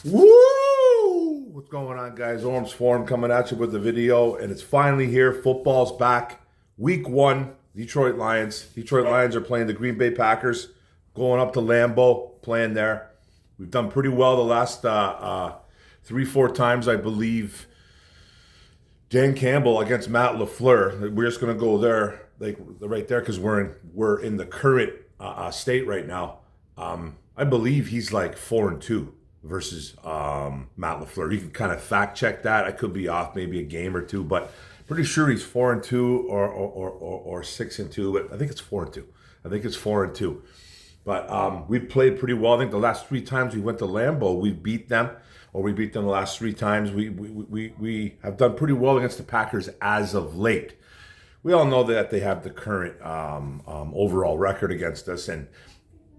Woo! What's going on, guys? Orms Forum coming at you with the video, and it's finally here. Football's back. Week 1, Detroit Lions. Detroit Lions are playing the Green Bay Packers, going up to Lambeau, playing there. We've done pretty well the last 3-4 times, I believe. Dan Campbell against Matt LaFleur. We're just going to go there, like right there, because we're in the current state right now. I believe he's like 4-2 versus Matt LaFleur. You can kind of fact check that. I could be off maybe a game or two, but pretty sure he's 4-2 or 6-2. But I think it's 4-2. I think it's 4-2. But we played pretty well. I think the last 3 times we went to Lambeau, we beat them, or we beat them the last 3 times. We have done pretty well against the Packers as of late. We all know that they have the current overall record against us, and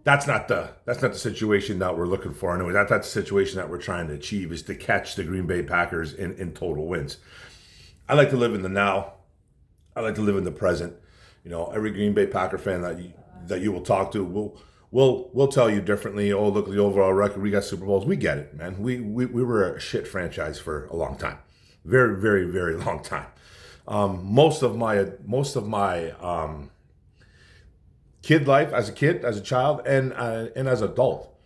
that's not the situation that we're looking for. Anyway, that's the situation that we're trying to achieve, is to catch the Green Bay Packers in total wins. I like to live in the now. I like to live in the present. You know, every Green Bay Packer fan that you will talk to will tell you differently. Oh, look at the overall record. We got Super Bowls. We get it, man. We were a shit franchise for a long time, very, very, very long time. Most of my kid life, as a kid, as a child, and as an adult,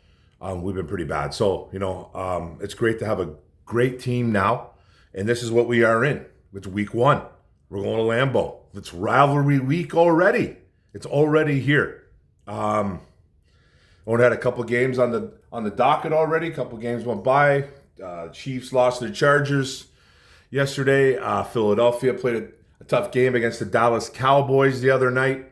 we've been pretty bad. So, you know, it's great to have a great team now, and this is what we are in. It's week 1. We're going to Lambeau. It's rivalry week already. It's already here. Only had a couple games on the docket already. A couple games went by. Chiefs lost to the Chargers yesterday. Philadelphia played a tough game against the Dallas Cowboys the other night.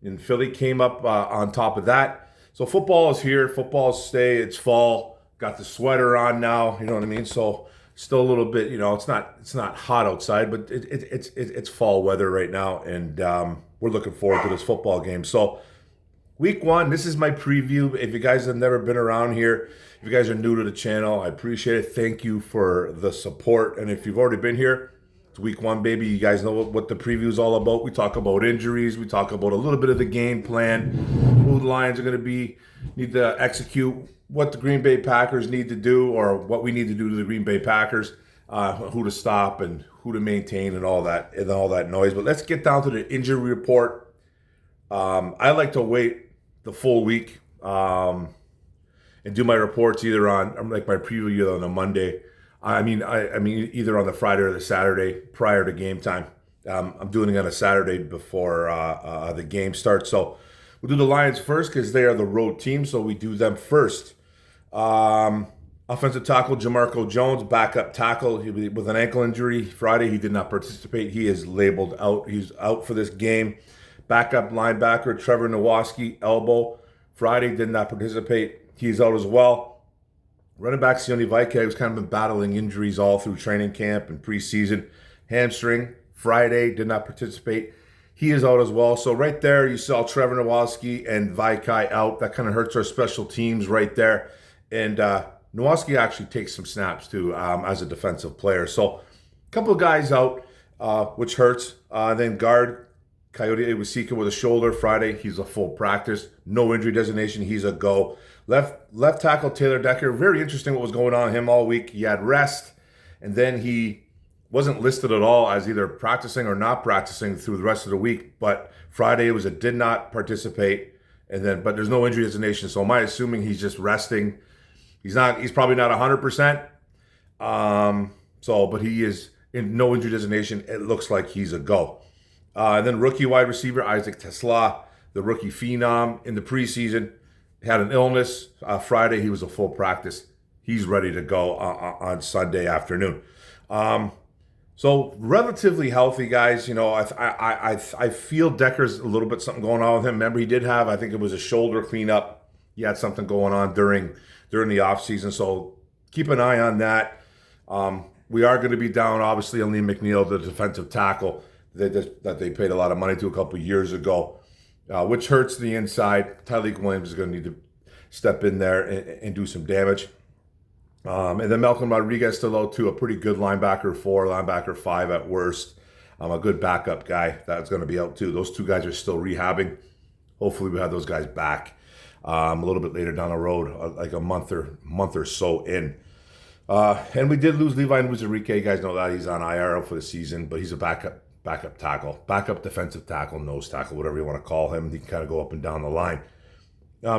And Philly came up on top of that. So football is here. Football's stay. It's fall. Got the sweater on now. You know what I mean? So still a little bit. You know, it's not hot outside, but it's fall weather right now, and we're looking forward to this football game. So week 1. This is my preview. If you guys have never been around here, if you guys are new to the channel, I appreciate it. Thank you for the support. And if you've already been here, week 1, baby. You guys know what the preview is all about. We talk about injuries. We talk about a little bit of the game plan, who the Lions are going to need to execute, what the Green Bay Packers need to do, or what we need to do to the Green Bay Packers, who to stop and who to maintain, and all that noise. But let's get down to the injury report. I like to wait the full week and do my reports either on, like my preview, either on a Monday. I mean, either on the Friday or the Saturday prior to game time. I'm doing it on a Saturday before the game starts. So we'll do the Lions first because they are the road team, so we do them first. Offensive tackle Jamarco Jones, backup tackle with an ankle injury. Friday, he did not participate. He is labeled out. He's out for this game. Backup linebacker Trevor Nowaski, elbow. Friday, did not participate. He's out as well. Running back Sione Vike, who's kind of been battling injuries all through training camp and preseason. Hamstring, Friday, did not participate. He is out as well. So right there, you saw Trevor Nowaski and Vike out. That kind of hurts our special teams right there. And Nowaski actually takes some snaps too as a defensive player. So a couple of guys out, which hurts. Then guard Coyote Iwasika with a shoulder. Friday, he's a full practice. No injury designation. He's a go. Left tackle Taylor Decker. Very interesting what was going on with him all week. He had rest, and then he wasn't listed at all as either practicing or not practicing through the rest of the week. But Friday, it was a did not participate, but there's no injury designation. So am I assuming he's just resting? He's probably not 100%. But he is in no injury designation. It looks like he's a go. And then rookie wide receiver Isaac Tesla, the rookie phenom in the preseason, had an illness. Friday, he was a full practice. He's ready to go on Sunday afternoon. So relatively healthy guys. You know, I feel Decker's a little bit something going on with him. Remember, he did have, I think it was a shoulder cleanup. He had something going on during the offseason. So keep an eye on that. We are going to be down, obviously, on Liam McNeil, the defensive tackle that they paid a lot of money to a couple years ago. Which hurts the inside. Tyleik Williams is going to need to step in there and do some damage. And then Malcolm Rodriguez still out too, a pretty good linebacker 4, linebacker 5 at worst. A good backup guy that's going to be out too. Those 2 guys are still rehabbing. Hopefully we have those guys back a little bit later down the road, like a month or so in. And we did lose Levi Muzarike. You guys know that he's on IR for the season, but he's a backup tackle, backup defensive tackle, nose tackle, whatever you want to call him. He can kind of go up and down the line.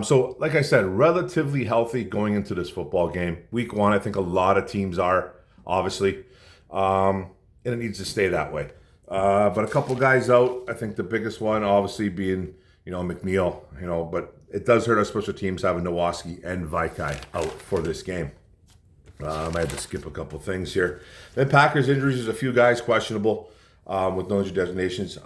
So, like I said, relatively healthy going into this football game. Week 1, I think a lot of teams are, obviously, and it needs to stay that way. But a couple guys out. I think the biggest one, obviously, being McNeil. But it does hurt our special teams having Nowoski and Vaikai out for this game. I had to skip a couple things here. Then Packers injuries, there's a few guys questionable with no injury designations.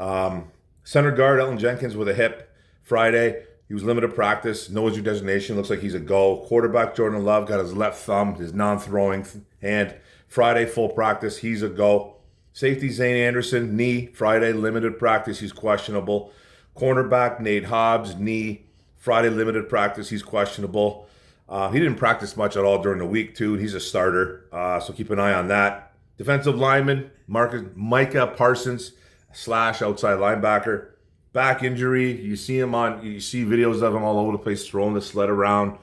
Center guard Elton Jenkins with a hip Friday. He was limited practice, no injury designation. Looks like he's a go. Quarterback Jordan Love got his left thumb, his non-throwing hand. Friday, full practice. He's a go. Safety Zane Anderson, knee. Friday, limited practice. He's questionable. Cornerback Nate Hobbs, knee. Friday, limited practice. He's questionable. He didn't practice much at all during the week, too. He's a starter, so keep an eye on that. Defensive lineman, Micah Parsons / outside linebacker. Back injury. You see videos of him all over the place throwing the sled around.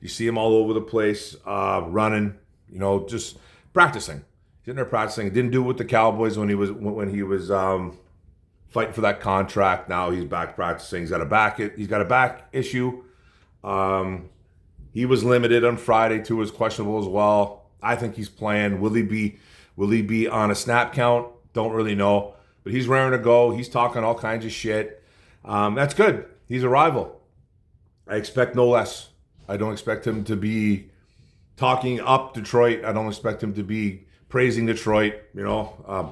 You see him all over the place running, just practicing. He's in there practicing. He didn't do it with the Cowboys when he was fighting for that contract. Now he's back practicing. He's got a back issue. He was limited on Friday too, was questionable as well. I think he's playing. Will he be on a snap count? Don't really know. But he's raring to go. He's talking all kinds of shit. That's good. He's a rival. I expect no less. I don't expect him to be talking up Detroit. I don't expect him to be praising Detroit,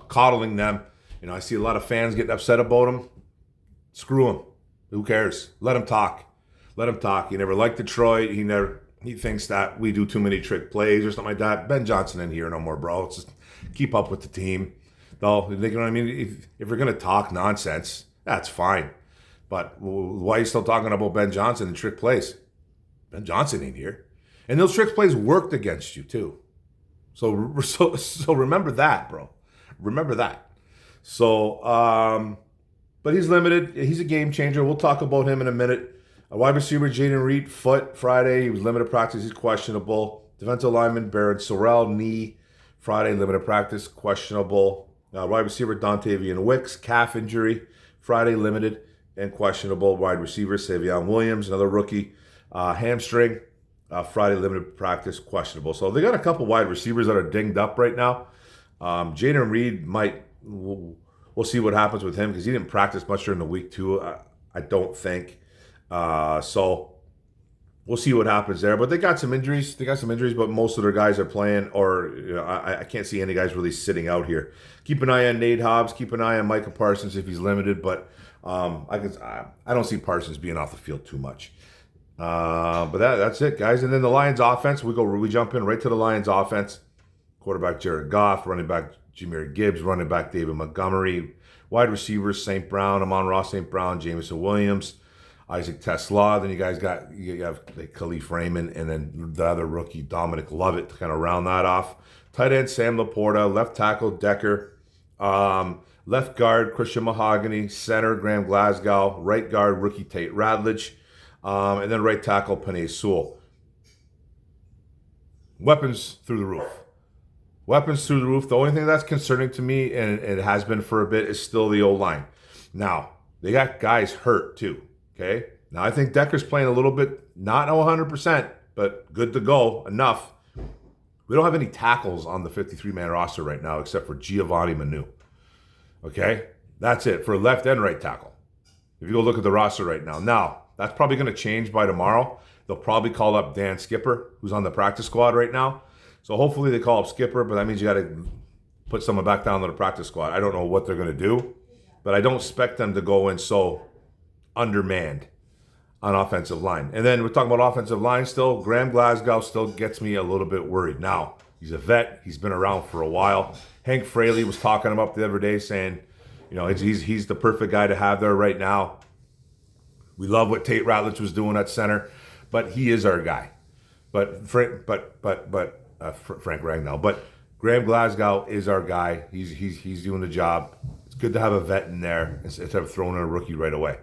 coddling them. I see a lot of fans getting upset about him. Screw him. Who cares? Let him talk. Let him talk. He never liked Detroit. He thinks that we do too many trick plays or something like that. Ben Johnson in here no more, bro. Just keep up with the team. Though, you know what I mean? If we're going to talk nonsense, that's fine. But why are you still talking about Ben Johnson and trick plays? Ben Johnson ain't here. And those trick plays worked against you, too. So remember that, bro. Remember that. So, but he's limited. He's a game changer. We'll talk about him in a minute. A wide receiver, Jaden Reed, foot, Friday. He was limited practice. He's questionable. Defensive lineman, Barrett Sorrell, knee. Friday, limited practice, questionable. Wide receiver, Dontavian Wicks, calf injury. Friday, limited and questionable. Wide receiver, Savion Williams, another rookie. Hamstring. Friday, limited practice, questionable. So they got a couple wide receivers that are dinged up right now. Jaden Reed we'll see what happens with him because he didn't practice much during the week, too, I don't think. So we'll see what happens there. But they got some injuries. But most of their guys are playing, or I can't see any guys really sitting out here. Keep an eye on Nate Hobbs. Keep an eye on Micah Parsons if he's limited. But I don't see Parsons being off the field too much. But that's it, guys. And then the Lions offense, we jump in right to the Lions offense. Quarterback Jared Goff, running back Jahmyr Gibbs, running back David Montgomery, wide receivers St. Brown, Amon-Ra St. Brown, Jameson Williams, Isaac Tesla. Then you have like Khalif Raymond, and then the other rookie Dominic Lovett to kind of round that off. Tight end Sam Laporta, left tackle Decker, left guard Christian Mahogany, center Graham Glasgow, right guard rookie Tate Radlich, and then right tackle Penei Sewell. Weapons through the roof. The only thing that's concerning to me, and it has been for a bit, is still the O-line. Now, they got guys hurt too, okay? Now, I think Decker's playing a little bit, not 100%, but good to go, enough. We don't have any tackles on the 53-man roster right now except for Giovanni Manu, okay? That's it for left and right tackle. If you go look at the roster right now. Now, that's probably going to change by tomorrow. They'll probably call up Dan Skipper, who's on the practice squad right now. So hopefully they call up Skipper, but that means you got to put someone back down to the practice squad. I don't know what they're going to do, but I don't expect them to go in so undermanned on offensive line. And then we're talking about offensive line still. Graham Glasgow still gets me a little bit worried. Now, he's a vet. He's been around for a while. Hank Fraley was talking him up the other day saying, he's the perfect guy to have there right now. We love what Tate Ratledge was doing at center, but he is our guy. But Frank Ragnow. But Graham Glasgow is our guy. He's doing the job. It's good to have a vet in there instead of throwing in a rookie right away.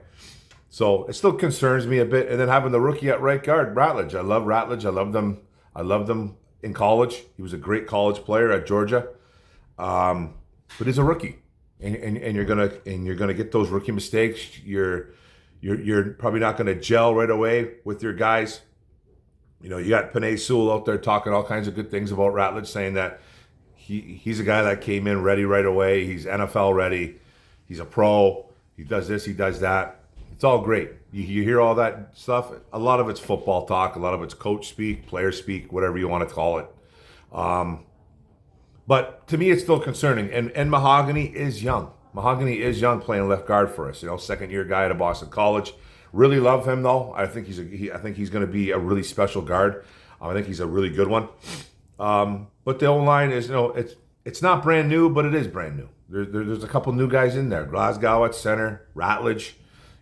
So it still concerns me a bit. And then having the rookie at right guard, Ratledge. I love Ratledge. I love them in college. He was a great college player at Georgia, but he's a rookie, and you're gonna get those rookie mistakes. You're probably not gonna gel right away with your guys. You know, you got Penei Sewell out there talking all kinds of good things about Ratledge, saying that he's a guy that came in ready right away. He's NFL ready. He's a pro. He does this. He does that. It's all great. You hear all that stuff. A lot of it's football talk. A lot of it's coach speak, player speak, whatever you want to call it. But to me, it's still concerning. And Mahogany is young. Mahogany is young, playing left guard for us. You know, second-year guy at Boston College. Really love him though. I think he's going to be a really special guard. I think he's a really good one. But the O-line is, you know, it's not brand new, but it is brand new. There's a couple new guys in there. Glasgow at center, Ratledge.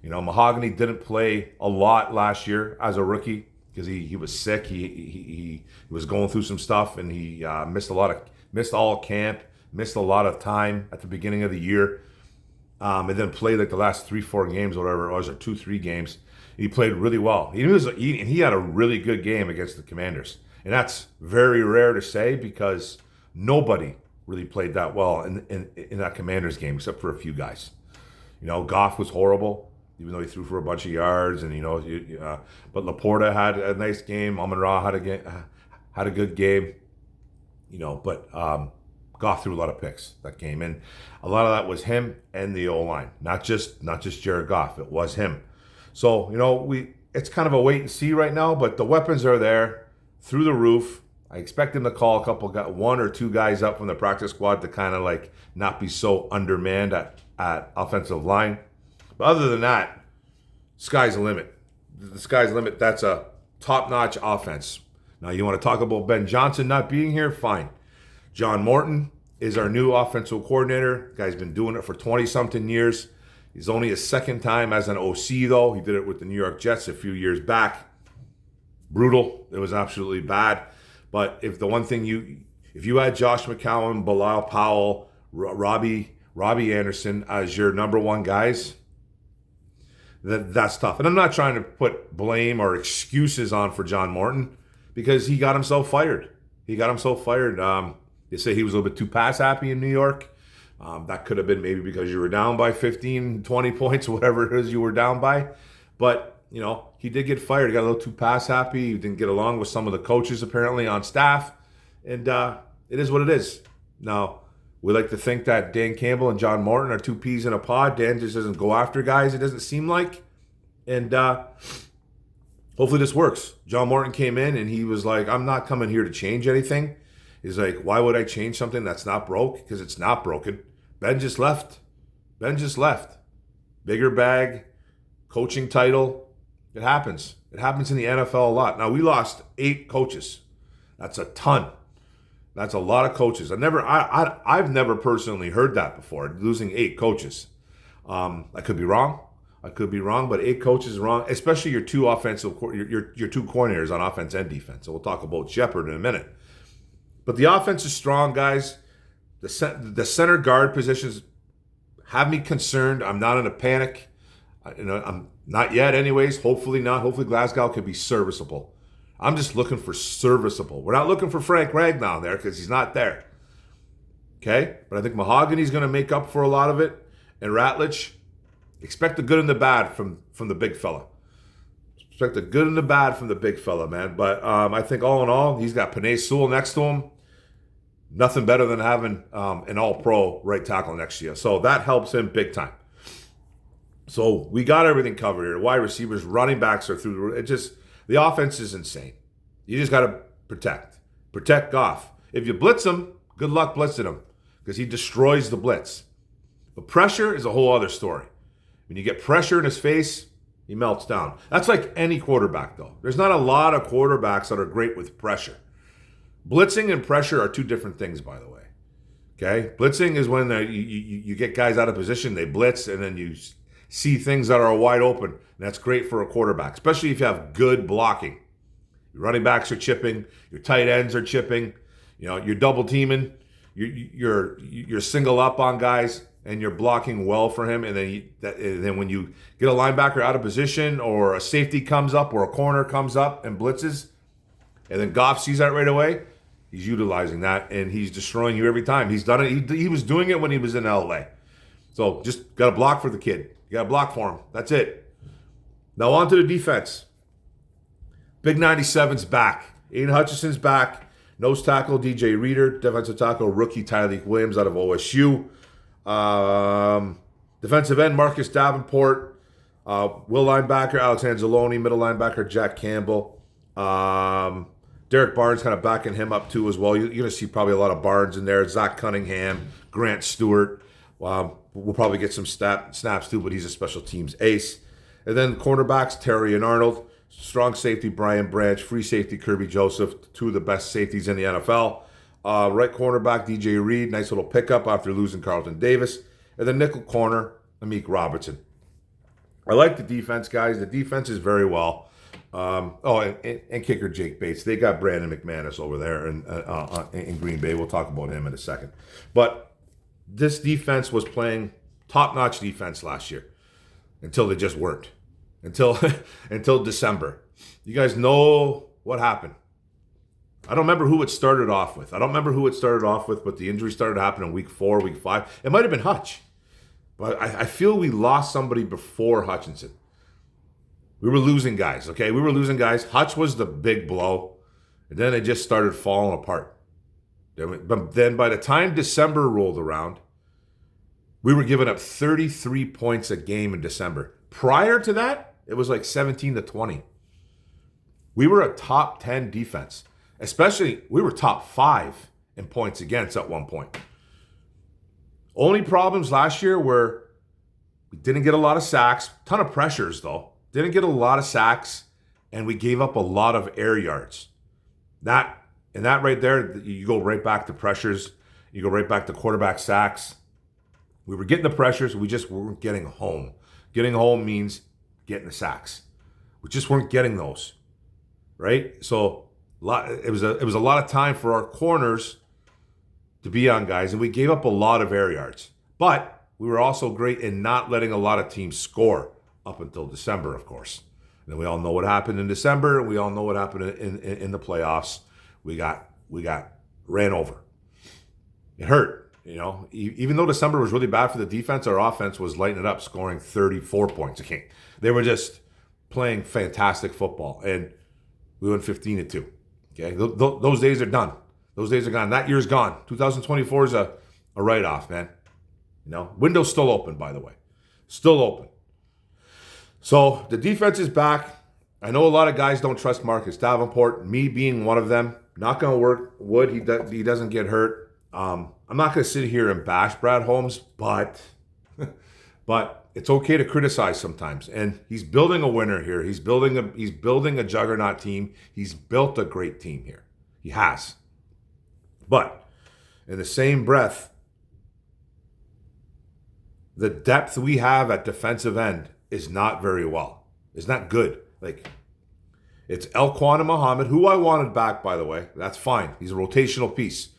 You know, Mahogany didn't play a lot last year as a rookie because he was sick. He was going through some stuff, and he missed all camp, missed a lot of time at the beginning of the year. And then played like the last 3-4 games, whatever it was, or 2-3 games. He played really well. He had a really good game against the Commanders, and that's very rare to say because nobody really played that well in that Commanders game except for a few guys. You know, Goff was horrible, even though he threw for a bunch of yards, and but Laporta had a nice game. Amon-Ra had a good game. You know, but Goff threw a lot of picks that game, and a lot of that was him and the O-line, not just Jared Goff. It was him. So, you know, it's kind of a wait and see right now, but the weapons are there through the roof. I expect him to call one or two guys up from the practice squad to kind of like not be so undermanned at offensive line. But other than that, sky's the limit. The sky's the limit. That's a top-notch offense. Now, you want to talk about Ben Johnson not being here? Fine. John Morton is our new offensive coordinator. The guy's been doing it for 20-something years. He's only his second time as an OC, though. He did it with the New York Jets a few years back. Brutal. It was absolutely bad. But if you had Josh McCown, Bilal Powell, Robbie Anderson as your number one guys, that's tough. And I'm not trying to put blame or excuses on for John Morton because he got himself fired. They say he was a little bit too pass happy in New York. That could have been maybe because you were down by 15, 20 points, whatever it is you were down by. But, you know, he did get fired. He got a little too pass happy. He didn't get along with some of the coaches apparently on staff. And it is what it is. Now, we like to think that Dan Campbell and John Morton are two peas in a pod. Dan just doesn't go after guys, it doesn't seem like. And hopefully this works. John Morton came in and he was like, I'm not coming here to change anything. He's like, why would I change something that's not broke? Because it's not broken. Ben just left. Bigger bag, coaching title. It happens. It happens in the NFL a lot. Now, we lost 8 coaches. That's a ton. That's a lot of coaches. I've never personally heard that before, losing 8 coaches. I could be wrong, but 8 coaches is wrong, especially your two your two coordinators on offense and defense. So we'll talk about Shepard in a minute. But the offense is strong, guys. The center guard positions have me concerned. I'm not in a panic. I'm not yet anyways. Hopefully not. Hopefully Glasgow can be serviceable. I'm just looking for serviceable. We're not looking for Frank Ragnow there because he's not there. Okay? But I think Mahogany's going to make up for a lot of it. And Ratledge, expect the good and the bad from the big fella. Expect the good and the bad from the big fella, man. But I think all in all, he's got Penei Sewell next to him. Nothing better than having an all-pro right tackle next to you. So that helps him big time. So we got everything covered here. Wide receivers, running backs are through. The offense is insane. You just got to protect Goff. If you blitz him, good luck blitzing him because he destroys the blitz. But pressure is a whole other story. When you get pressure in his face, he melts down. That's like any quarterback, though. There's not a lot of quarterbacks that are great with pressure. Blitzing and pressure are two different things, by the way. Okay? Blitzing is when you get guys out of position, they blitz, and then you see things that are wide open. And that's great for a quarterback, especially if you have good blocking. Your running backs are chipping. Your tight ends are chipping. You know, you're double teaming. You're single up on guys, and you're blocking well for him. And then when you get a linebacker out of position, or a safety comes up, or a corner comes up and blitzes, and then Goff sees that right away, He's utilizing that, and he's destroying you every time. He's done it. He was doing it when he was in LA. So just got to block for the kid. You got to block for him. That's it. Now on to the defense. Big 97's back. Aiden Hutchinson's back. Nose tackle, DJ Reader. Defensive tackle, rookie Tyleek Williams out of OSU. Defensive end, Marcus Davenport. Will linebacker, Alex Anzalone. Middle linebacker, Jack Campbell. Derek Barnes kind of backing him up too as well. You're going to see probably a lot of Barnes in there. Zach Cunningham, Grant Stewart. We'll probably get some snaps too, but he's a special teams ace. And then cornerbacks, Terry and Arnold. Strong safety, Brian Branch. Free safety, Kirby Joseph. Two of the best safeties in the NFL. Right cornerback, DJ Reed. Nice little pickup after losing Carlton Davis. And then nickel corner, Amik Robertson. I like the defense, guys. The defense is very well. And kicker Jake Bates. They got Brandon McManus over there in Green Bay. We'll talk about him in a second. But this defense was playing top-notch defense last year until they just weren't. Until December. You guys know what happened. I don't remember who it started off with. But the injury started happening in week 4, week 5. It might have been Hutch. But I feel we lost somebody before Hutchinson. We were losing guys, okay? Hutch was the big blow. And then it just started falling apart. But then by the time December rolled around, we were giving up 33 points a game in December. Prior to that, it was like 17 to 20. We were a top 10 defense. Especially, we were top 5 in points against at one point. Only problems last year were we didn't get a lot of sacks. Ton of pressures, though. Didn't get a lot of sacks, and we gave up a lot of air yards. That right there, you go right back to pressures. You go right back to quarterback sacks. We were getting the pressures. We just weren't getting home. Getting home means getting the sacks. We just weren't getting those, right? So it was a lot of time for our corners to be on guys, and we gave up a lot of air yards. But we were also great in not letting a lot of teams score up until December, of course. And then we all know what happened in December. We all know what happened in the playoffs. We got ran over. It hurt, you know. Even though December was really bad for the defense, our offense was lighting it up, scoring 34 points a game. They were just playing fantastic football, and we went 15-2. Okay, those days are done. Those days are gone. That year's gone. 2024 is a write-off, man. You know, window's still open, by the way. Still open. So the defense is back. I know a lot of guys don't trust Marcus Davenport. Me being one of them. Not going to work. Wood, he doesn't get hurt. I'm not going to sit here and bash Brad Holmes, but it's okay to criticize sometimes. And he's building a winner here. He's building a juggernaut team. He's built a great team here. He has. But in the same breath, the depth we have at defensive end is not very well. It's not good. Like, it's Elquan Muhammad, who I wanted back, by the way. That's fine. He's a rotational piece.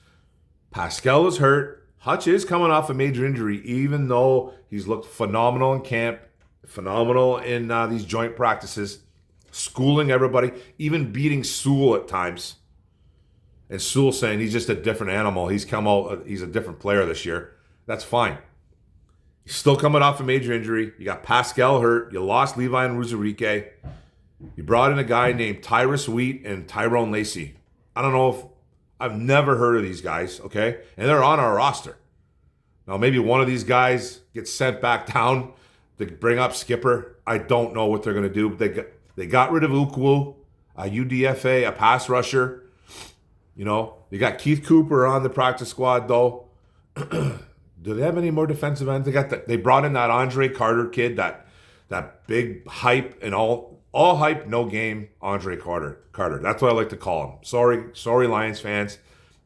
Pascal is hurt. Hutch is coming off a major injury, even though he's looked phenomenal in camp, phenomenal in these joint practices, schooling everybody, even beating Sewell at times. And Sewell saying he's just a different animal. He's a different player this year. That's fine. He's still coming off a major injury. You got Pascal hurt. You lost Levi and Ruzarike. You brought in a guy named Tyrus Wheat and Tyrone Lacey. I don't know if I've never heard of these guys, okay? And they're on our roster. Now, maybe one of these guys gets sent back down to bring up Skipper. I don't know what they're going to do. They got rid of Woooooooooo, a UDFA, a pass rusher. You know, they got Keith Cooper on the practice squad, though. Do they have any more defensive ends? They brought in that Andre Carter kid, that big hype and all hype, no game, Andre Carter. That's what I like to call him. Sorry, Lions fans.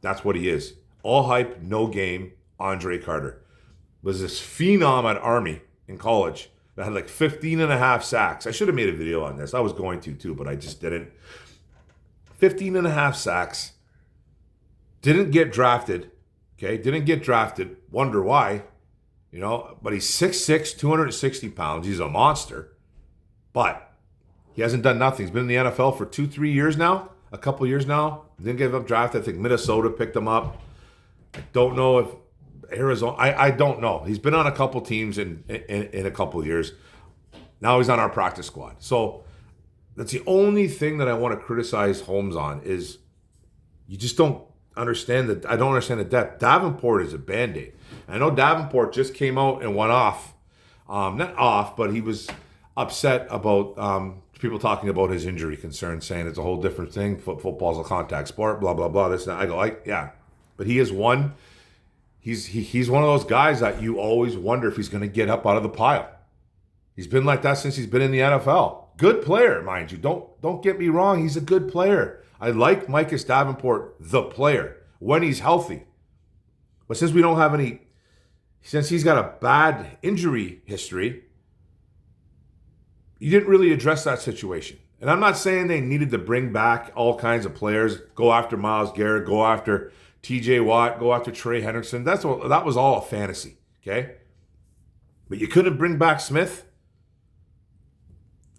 That's what he is. All hype, no game, Andre Carter. Was this phenom at Army in college that had like 15 and a half sacks. I should have made a video on this. I was going to too, but I just didn't. 15 and a half sacks. Didn't get drafted. Okay, didn't get drafted. Wonder why. You know, but he's 6'6", 260 pounds. He's a monster. But he hasn't done nothing. He's been in the NFL for 2-3 years now. a couple years now. Didn't get him drafted. I think Minnesota picked him up. I don't know if Arizona. I don't know. He's been on a couple teams in a couple years. Now he's on our practice squad. So that's the only thing that I want to criticize Holmes on is you just don't understand that. I don't understand the depth. Davenport is a Band-Aid. I know Davenport just came out and went off. Not off, but he was upset about people talking about his injury concerns, saying it's a whole different thing. Football's a contact sport, blah, blah, blah. This and that. I go, yeah. But he is one. He's one of those guys that you always wonder if he's going to get up out of the pile. He's been like that since he's been in the NFL. Good player, mind you. Don't get me wrong. He's a good player. I like Micah Davenport, the player, when he's healthy. But since we don't have any, since he's got a bad injury history, you didn't really address that situation. And I'm not saying they needed to bring back all kinds of players, go after Myles Garrett, go after TJ Watt, go after Trey Hendrickson. That was all a fantasy, okay? But you couldn't bring back Smith.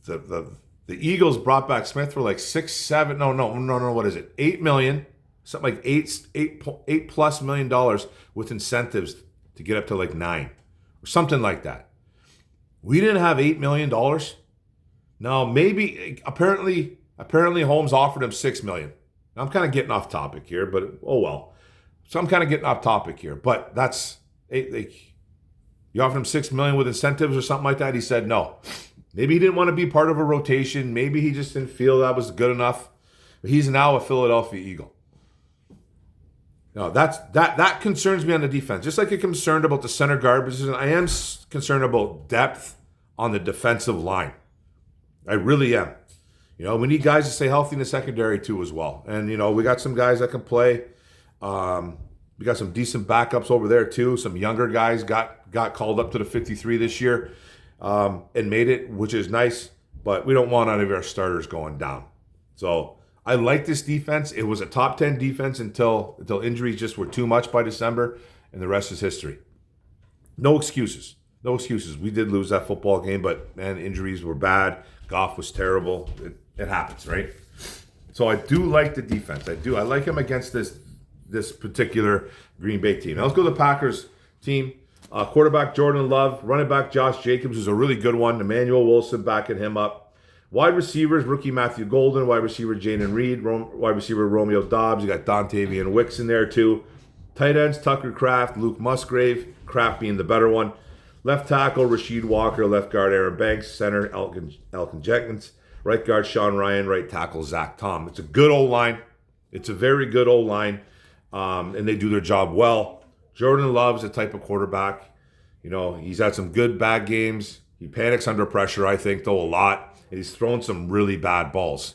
The Eagles brought back Smith for like what is it? $8 million, something like eight plus $1 million with incentives to get up to like $9 or something like that. We didn't have $8 million. No, maybe apparently Holmes offered him $6 million. I'm kind of getting off topic here, but oh well. So I'm kind of getting off topic here, but that's you offered him $6 million with incentives or something like that. He said no. Maybe he didn't want to be part of a rotation. Maybe he just didn't feel that was good enough. But he's now a Philadelphia Eagle. No, that concerns me on the defense. Just like you're concerned about the center guard position, I am concerned about depth on the defensive line. I really am. We need guys to stay healthy in the secondary too as well. And, we got some guys that can play. We got some decent backups over there too. Some younger guys got called up to the 53 this year. And made it, which is nice, but we don't want any of our starters going down. So I like this defense. It was a top 10 defense until injuries just were too much by December, and the rest is history. No excuses. No excuses. We did lose that football game, but man, injuries were bad. Goff was terrible. It happens, right? So I do like the defense. I do. I like him against this particular Green Bay team. Now let's go to the Packers team. Quarterback Jordan Love, running back Josh Jacobs is a really good one. Emmanuel Wilson backing him up. Wide receivers, rookie Matthew Golden, wide receiver Jaden Reed, wide receiver Romeo Dobbs. You got Dontavian Wicks in there too. Tight ends Tucker Kraft, Luke Musgrave, Kraft being the better one. Left tackle Rasheed Walker, left guard Aaron Banks, center Elkin Jenkins, right guard Sean Ryan, right tackle Zach Tom. It's a good O-line. It's a very good O-line, and they do their job well. Jordan Love's the type of quarterback. He's had some good bad games. He panics under pressure, I think, though, a lot. And he's thrown some really bad balls.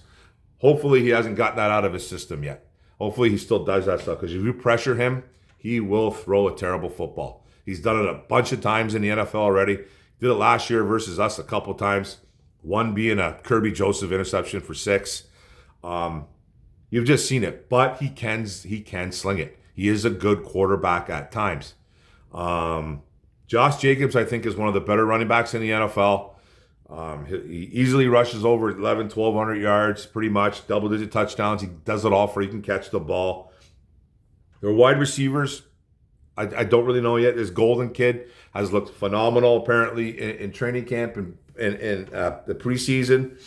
Hopefully he hasn't gotten that out of his system yet. Hopefully he still does that stuff. Because if you pressure him, he will throw a terrible football. He's done it a bunch of times in the NFL already. Did it last year versus us a couple times. One being a Kirby Joseph interception for 6. You've just seen it. But he can sling it. He is a good quarterback at times. Josh Jacobs, I think, is one of the better running backs in the NFL. He easily rushes over 1,200 yards, pretty much. Double-digit touchdowns. He does it all for you can catch the ball. Their wide receivers, I don't really know yet. This Golden kid has looked phenomenal, apparently, in training camp and the preseason.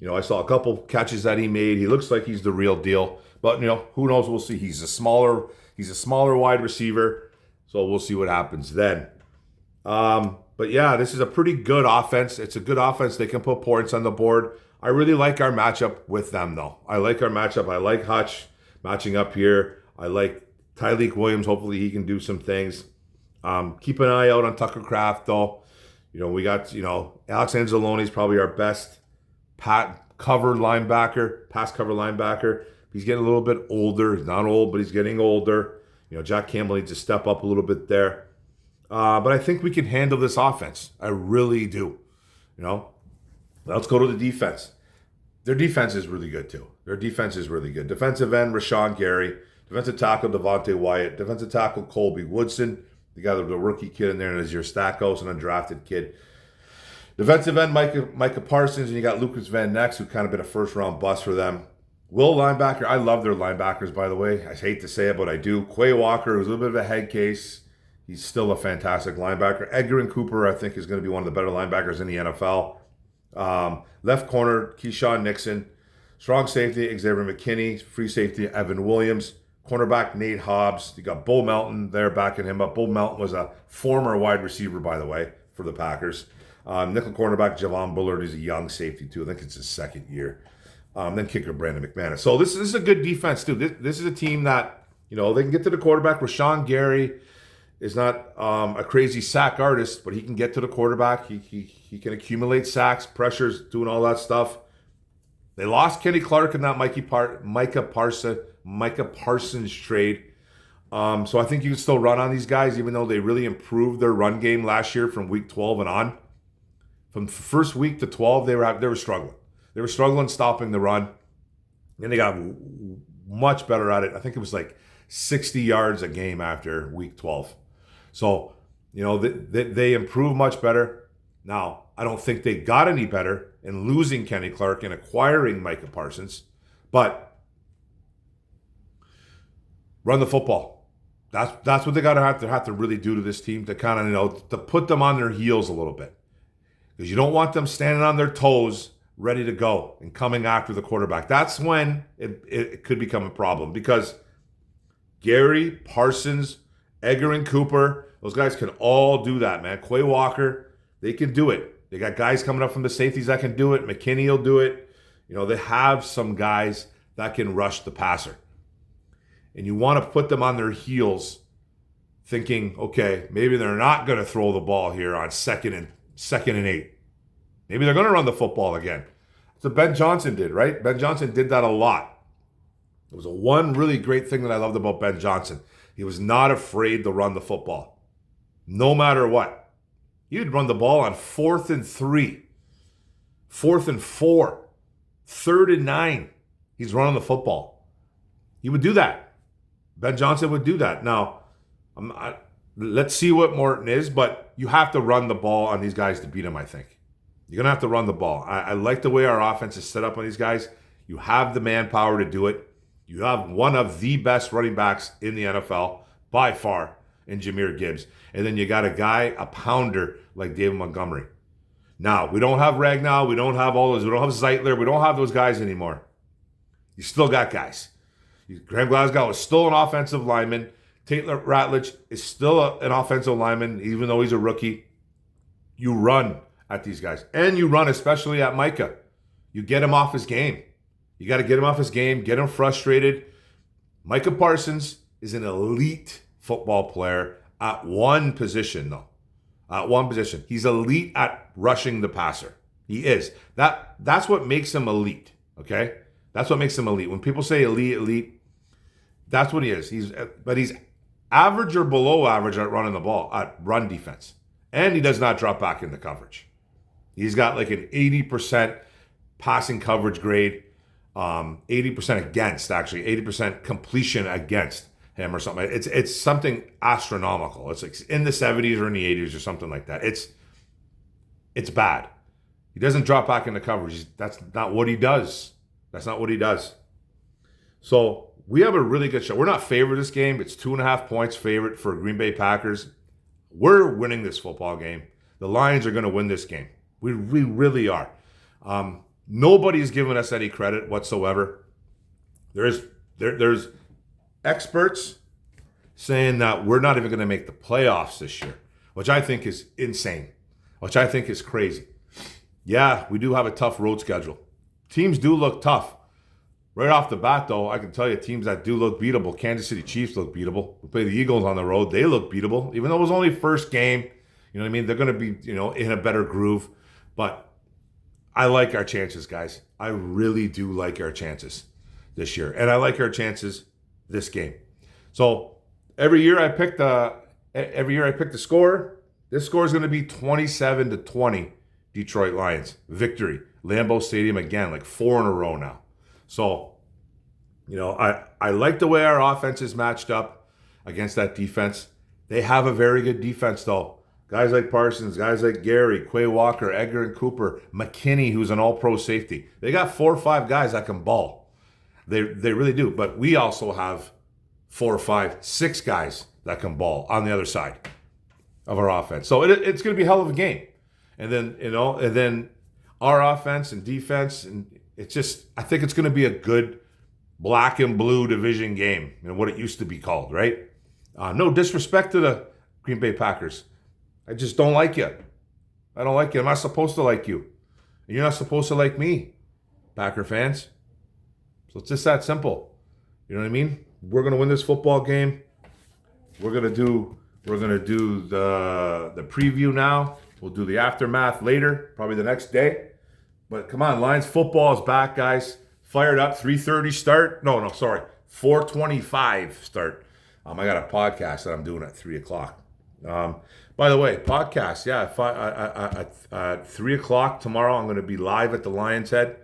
I saw a couple catches that he made. He looks like he's the real deal. But, who knows? We'll see. He's a smaller wide receiver, so we'll see what happens then. But, yeah, this is a pretty good offense. It's a good offense. They can put points on the board. I really like our matchup with them, though. I like our matchup. I like Hutch matching up here. I like Tyleik Williams. Hopefully he can do some things. Keep an eye out on Tucker Kraft, though. We got, Alex Anzalone is probably our best pass cover linebacker. He's getting a little bit older. He's not old, but he's getting older. Jack Campbell needs to step up a little bit there. But I think we can handle this offense. I really do. Let's go to the defense. Their defense is really good, too. Defensive end, Rashawn Gary. Defensive tackle, Devontae Wyatt. Defensive tackle, Colby Woodson. You got the rookie kid in there, and there's your Stackhouse, an undrafted kid. Defensive end, Micah Parsons, and you got Lucas Van Ness, who kind of been a first-round bust for them. Will linebacker. I love their linebackers, by the way. I hate to say it, but I do. Quay Walker, who's a little bit of a head case. He's still a fantastic linebacker. Edgar and Cooper, I think, is going to be one of the better linebackers in the NFL. Left corner, Keyshawn Nixon. Strong safety, Xavier McKinney. Free safety, Evan Williams. Cornerback, Nate Hobbs. You got Bo Melton there backing him up. Bo Melton was a former wide receiver, by the way, for the Packers. Nickel cornerback, Javon Bullard. He's a young safety, too. I think it's his second year. Then kicker, Brandon McManus. So this is a good defense, too. This is a team that, they can get to the quarterback. Rashawn Gary is not a crazy sack artist, but he can get to the quarterback. He can accumulate sacks, pressures, doing all that stuff. They lost Kenny Clark in that Micah Parsons trade. So I think you can still run on these guys, even though they really improved their run game last year from week 12 and on. From first week to 12, they were struggling. They were struggling stopping the run. And they got much better at it. I think it was like 60 yards a game after week 12. So, they improved much better. Now, I don't think they got any better in losing Kenny Clark and acquiring Micah Parsons. But run the football. That's what they got to have to really do to this team to kind of, to put them on their heels a little bit. Because you don't want them standing on their toes, ready to go and coming after the quarterback. That's when it could become a problem. Because Gary, Parsons, Edgar, and Cooper, those guys can all do that, man. Quay Walker, they can do it. They got guys coming up from the safeties that can do it. McKinney will do it. They have some guys that can rush the passer. And you want to put them on their heels thinking, okay, maybe they're not going to throw the ball here on second and 8. Maybe they're going to run the football again. That's what Ben Johnson did, right? Ben Johnson did that a lot. It was one really great thing that I loved about Ben Johnson. He was not afraid to run the football. No matter what. He would run the ball on 4th and 3, 4th and 4, 3rd and 9. He's running the football. He would do that. Ben Johnson would do that. Now, let's see what Morton is, but you have to run the ball on these guys to beat him, I think. You're going to have to run the ball. I like the way our offense is set up on these guys. You have the manpower to do it. You have one of the best running backs in the NFL, by far, in Jahmyr Gibbs. And then you got a pounder like David Montgomery. Now, we don't have Ragnow. We don't have all those. We don't have Zeitler. We don't have those guys anymore. You still got guys. Graham Glasgow is still an offensive lineman. Taylor Ratledge is still an offensive lineman, even though he's a rookie. You run at these guys. And you run especially at Micah. You get him off his game. You got to get him off his game, get him frustrated. Micah Parsons is an elite football player at one position, though. At one position. He's elite at rushing the passer. He is. That's what makes him elite, okay? That's what makes him elite. When people say elite, that's what he is. He's average or below average at running the ball, at run defense. And he does not drop back into coverage. He's got like an 80% passing coverage grade, 80% against, actually, 80% completion against him or something. It's something astronomical. It's like in the 70s or in the 80s or something like that. It's bad. He doesn't drop back into coverage. That's not what he does. That's not what he does. So we have a really good shot. We're not favored this game. It's 2.5 points favorite for Green Bay Packers. We're winning this football game. The Lions are going to win this game. We really are. Nobody's giving us any credit whatsoever. There's experts saying that we're not even going to make the playoffs this year, which I think is insane, which I think is crazy. Yeah, we do have a tough road schedule. Teams do look tough. Right off the bat, though, I can tell you teams that do look beatable. Kansas City Chiefs look beatable. We play the Eagles on the road. They look beatable. Even though it was only first game, you know what I mean? They're going to be, in a better groove. But I like our chances, guys. I really do like our chances this year. And I like our chances this game. So every year I pick the score. This score is going to be 27-20 Detroit Lions. Victory. Lambeau Stadium again, like 4 in a row now. So, I like the way our offense is matched up against that defense. They have a very good defense, though. Guys like Parsons, guys like Gary, Quay Walker, Edgar and Cooper, McKinney, who's an all-pro safety. They got 4 or 5 guys that can ball. They really do. But we also have 4, 5, 6 guys that can ball on the other side of our offense. So it's going to be a hell of a game. And then our offense and defense, and it's just, I think it's going to be a good black and blue division game, what it used to be called, right? No disrespect to the Green Bay Packers. I just don't like you. I don't like you. I'm not supposed to like you. And you're not supposed to like me, Packer fans. So it's just that simple. You know what I mean? We're going to win this football game. We're going to do the preview now. We'll do the aftermath later, probably the next day. But come on, Lions football is back, guys. Fired up, 3:30 start. No, sorry, 4:25 start. I got a podcast that I'm doing at 3 o'clock. By the way, podcast, yeah, at 3 o'clock tomorrow, I'm going to be live at the Lion's Head.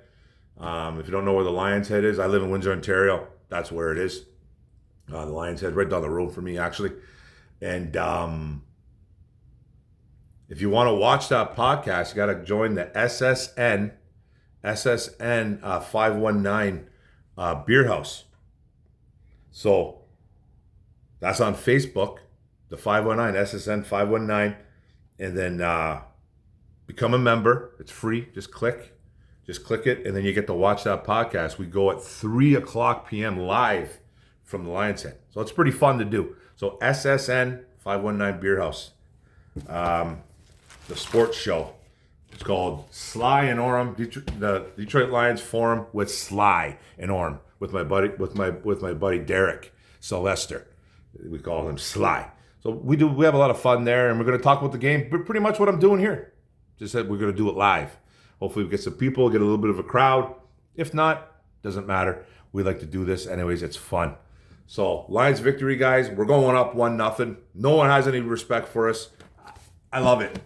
If you don't know where the Lion's Head is, I live in Windsor, Ontario. That's where it is. The Lion's Head, right down the road from me, actually. And if you want to watch that podcast, you got to join the SSN 519 Beer House. So that's on Facebook, the 519, SSN 519. And then become a member. It's free. Just click it, and then you get to watch that podcast. We go at 3 o'clock p.m. live from the Lion's Head. So it's pretty fun to do. So SSN 519 Beer House. The sports show. It's called Sly and Orem, the Detroit Lions Forum with Sly and Orem, with my buddy Derek Sylvester. We call him Sly. So we have a lot of fun there, and we're going to talk about the game. But pretty much what I'm doing here. Just said we're going to do it live. Hopefully we get some people, get a little bit of a crowd. If not, doesn't matter. We like to do this anyways. It's fun. So Lions victory, guys. We're going up 1-0. No one has any respect for us. I love it.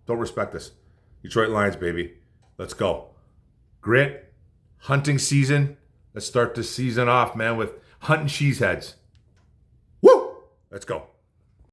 Don't respect us. Detroit Lions, baby. Let's go. Grit, hunting season. Let's start this season off, man, with hunting cheeseheads. Woo! Let's go.